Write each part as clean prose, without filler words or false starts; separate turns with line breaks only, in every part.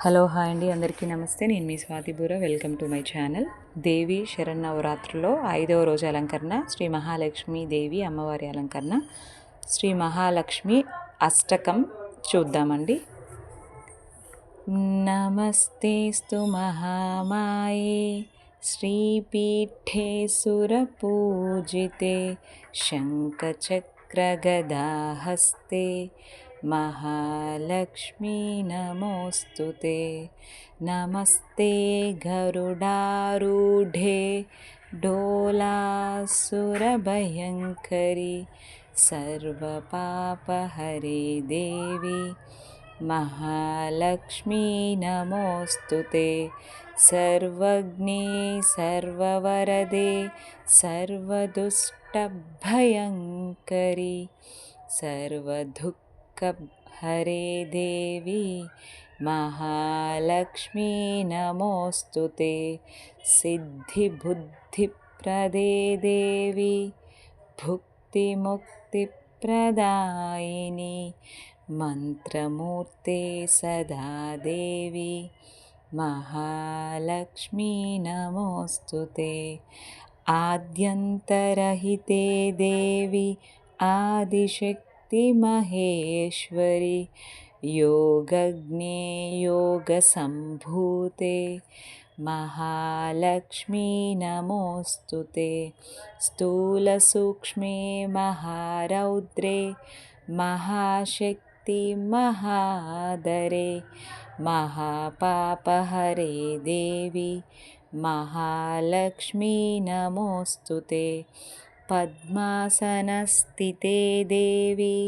Hello hi అండి, అందరికీ నమస్తే. నేను మీ Swathi Boora. Welcome to my channel. Devi శరన్నవరాత్రిలో 5వ రోజు అలంకరణ శ్రీ మహాలక్ష్మి దేవి అమ్మవారి అలంకరణ. శ్రీ మహాలక్ష్మి అష్టకం చూద్దామండి. నమస్తేస్తు మహామాయే శ్రీపీఠే సురపూజితే శంఖచక్రగదాహస్తే महालक्ष्मी नमोस्तुते। नमस्ते गरुडारूढे डोलासुरभयङ्करी सर्वपापहरे देवी महालक्ष्मी नमोस्तुते। सर्वज्ञे सर्ववरदे सर्वदुष्टभयङ्करी सर्वदुःख हरे देवी महालक्ष्मी नमोस्तुते। सिद्धिबुद्धिप्रदे देवी भुक्तिमुक्तिप्रदायिनी मंत्रमूर्ते सदा देवी महालक्ष्मी नमोस्तुते। आद्यन्तरहिते देवी आदिशक्ति महेश्वरी योगज्ञे योगसम्भूते महालक्ष्मी नमोस्तुते। स्थूलसूक्ष्मे महारौद्रे महाशक्ति महादरे महापापहरे देवी महालक्ष्मी नमोस्तुते। पद्मासनस्थिते देवी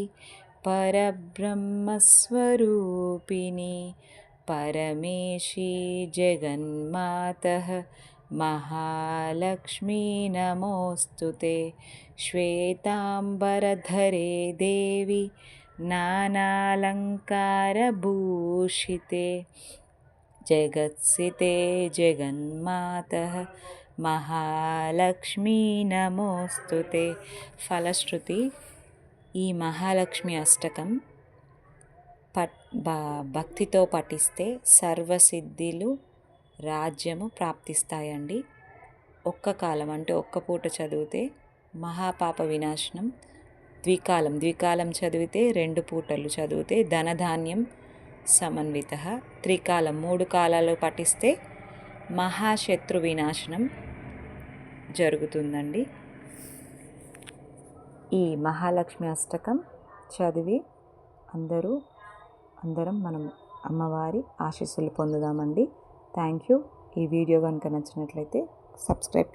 परब्रह्मस्वरूपिणी परमेशी जगन्मातः महालक्ष्मी नमोस्तुते। श्वेताम्बरधरे देवी नानालङ्कारभूषिते जगत्सिते जगन्मातः महालक्ष्मी नमोस्तुते। फलश्रुति ఈ మహాలక్ష్మి అష్టకం భక్తితో పఠిస్తే సర్వసిద్ధిలు రాజ్యము ప్రాప్తిస్తాయండి. ఒక్క కాలం అంటే ఒక్క పూట చదివితే మహాపాప వినాశనం. ద్వికాలం చదివితే 2 పూటలు చదివితే ధనధాన్యం సమన్విత. త్రికాలం 3 కాలాలు పఠిస్తే మహాశత్రు వినాశనం జరుగుతుందండి. ఈ మహాలక్ష్మి అష్టకం చదివి అందరం మనం అమ్మవారి ఆశీస్సులు పొందుదామండి. Thank you. ఈ వీడియో కనుక నచ్చినట్లయితే సబ్స్క్రైబ్